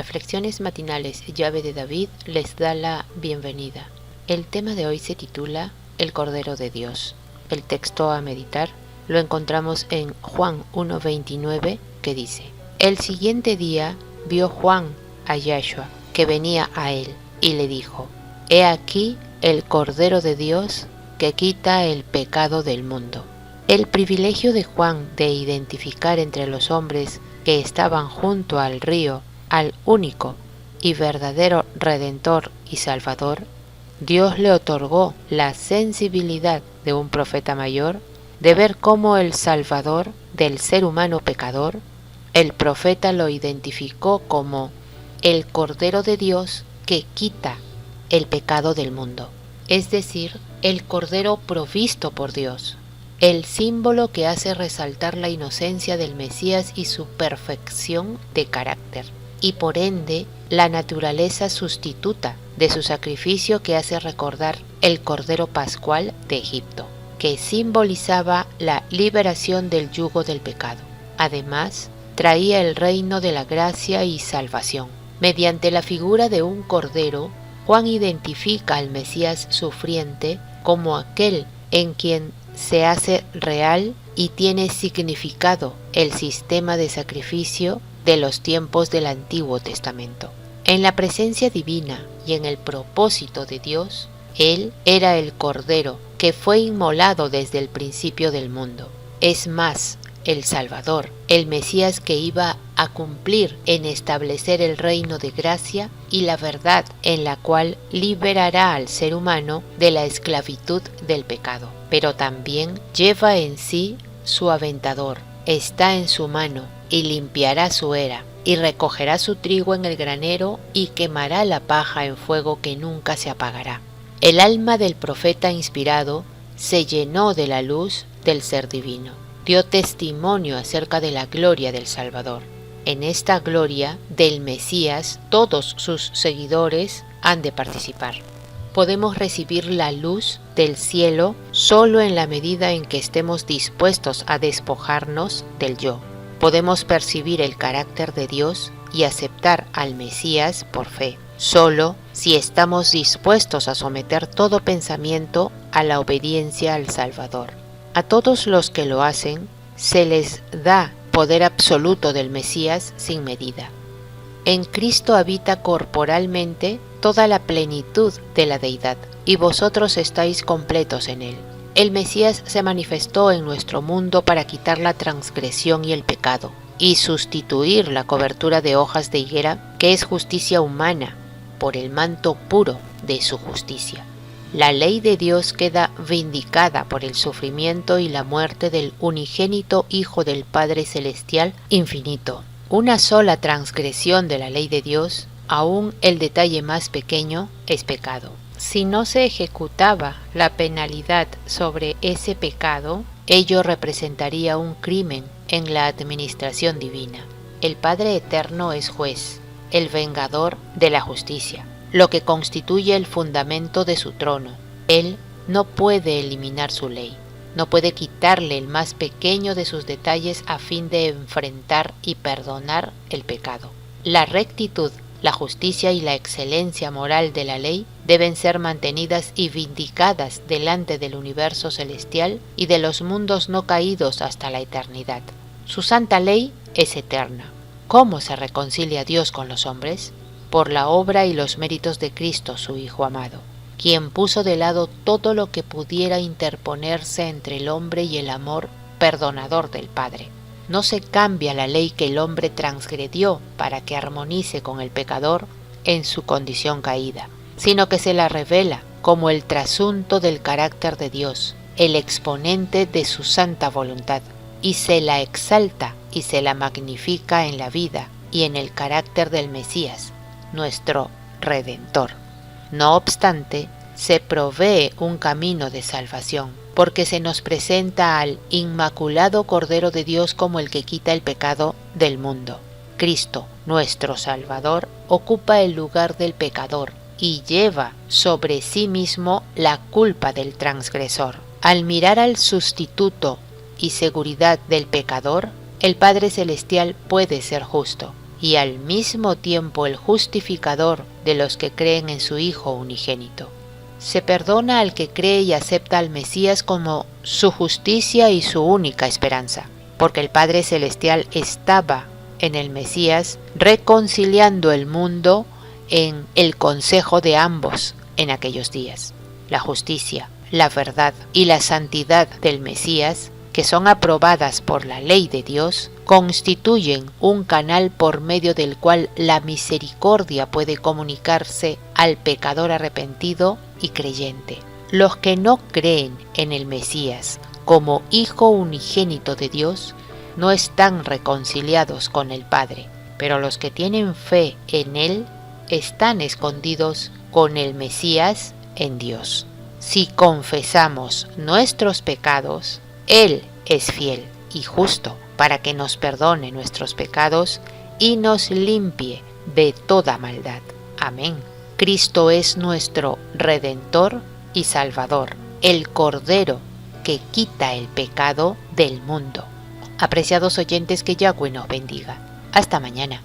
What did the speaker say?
Reflexiones matinales Llave de David les da la bienvenida. El tema de hoy se titula El Cordero de Dios. El texto a meditar lo encontramos en Juan 1:29, que dice: El siguiente día vio Juan a Yahshua, que venía a él, y le dijo: He aquí el Cordero de Dios que quita el pecado del mundo. El privilegio de Juan de identificar entre los hombres que estaban junto al río al único y verdadero Redentor y Salvador, Dios le otorgó la sensibilidad de un profeta mayor de ver cómo el Salvador del ser humano pecador, el profeta lo identificó como el Cordero de Dios que quita el pecado del mundo, es decir, el Cordero provisto por Dios, el símbolo que hace resaltar la inocencia del Mesías y su perfección de carácter, y por ende la naturaleza sustituta de su sacrificio que hace recordar el Cordero Pascual de Egipto, que simbolizaba la liberación del yugo del pecado. Además, traía el reino de la gracia y salvación. Mediante la figura de un cordero, Juan identifica al Mesías sufriente como aquel en quien se hace real y tiene significado el sistema de sacrificio de los tiempos del Antiguo Testamento. En la presencia divina y en el propósito de Dios, Él era el Cordero que fue inmolado desde el principio del mundo. Es más, el Salvador, el Mesías que iba a cumplir en establecer el reino de gracia y la verdad en la cual liberará al ser humano de la esclavitud del pecado. Pero también lleva en sí su aventador, está en su mano y limpiará su era, y recogerá su trigo en el granero y quemará la paja en fuego que nunca se apagará. El alma del profeta inspirado se llenó de la luz del ser divino. Dio testimonio acerca de la gloria del Salvador. En esta gloria del Mesías, todos sus seguidores han de participar. Podemos recibir la luz del cielo solo en la medida en que estemos dispuestos a despojarnos del yo. Podemos percibir el carácter de Dios y aceptar al Mesías por fe, solo si estamos dispuestos a someter todo pensamiento a la obediencia al Salvador. A todos los que lo hacen, se les da poder absoluto del Mesías sin medida. En Cristo habita corporalmente toda la plenitud de la deidad, y vosotros estáis completos en Él. El Mesías se manifestó en nuestro mundo para quitar la transgresión y el pecado, y sustituir la cobertura de hojas de higuera, que es justicia humana, por el manto puro de su justicia. La ley de Dios queda vindicada por el sufrimiento y la muerte del unigénito Hijo del Padre Celestial infinito. Una sola transgresión de la ley de Dios, aún el detalle más pequeño, es pecado. Si no se ejecutaba la penalidad sobre ese pecado, ello representaría un crimen en la administración divina. El Padre Eterno es juez, el vengador de la justicia, lo que constituye el fundamento de su trono. Él no puede eliminar su ley, no puede quitarle el más pequeño de sus detalles a fin de enfrentar y perdonar el pecado. La rectitud, la justicia y la excelencia moral de la ley deben ser mantenidas y vindicadas delante del universo celestial y de los mundos no caídos hasta la eternidad. Su santa ley es eterna. ¿Cómo se reconcilia Dios con los hombres? Por la obra y los méritos de Cristo, su Hijo amado, quien puso de lado todo lo que pudiera interponerse entre el hombre y el amor perdonador del Padre. No se cambia la ley que el hombre transgredió para que armonice con el pecador en su condición caída, sino que se la revela como el trasunto del carácter de Dios, el exponente de su santa voluntad, y se la exalta y se la magnifica en la vida y en el carácter del Mesías, nuestro Redentor. No obstante, se provee un camino de salvación, porque se nos presenta al Inmaculado Cordero de Dios como el que quita el pecado del mundo. Cristo, nuestro Salvador, ocupa el lugar del pecador y lleva sobre sí mismo la culpa del transgresor. Al mirar al sustituto y seguridad del pecador, el Padre Celestial puede ser justo. y al mismo tiempo el justificador de los que creen en su Hijo unigénito. Se perdona al que cree y acepta al Mesías como su justicia y su única esperanza, porque el Padre Celestial estaba en el Mesías reconciliando el mundo en el consejo de ambos en aquellos días. La justicia, la verdad y la santidad del Mesías, que son aprobadas por la ley de Dios, constituyen un canal por medio del cual la misericordia puede comunicarse al pecador arrepentido y creyente. Los que no creen en el Mesías como Hijo unigénito de Dios no están reconciliados con el Padre, pero los que tienen fe en Él están escondidos con el Mesías en Dios. Si confesamos nuestros pecados, Él es fiel y justo para que nos perdone nuestros pecados y nos limpie de toda maldad. Amén. Cristo es nuestro Redentor y Salvador, el Cordero que quita el pecado del mundo. Apreciados oyentes, que Yahweh nos bendiga. Hasta mañana.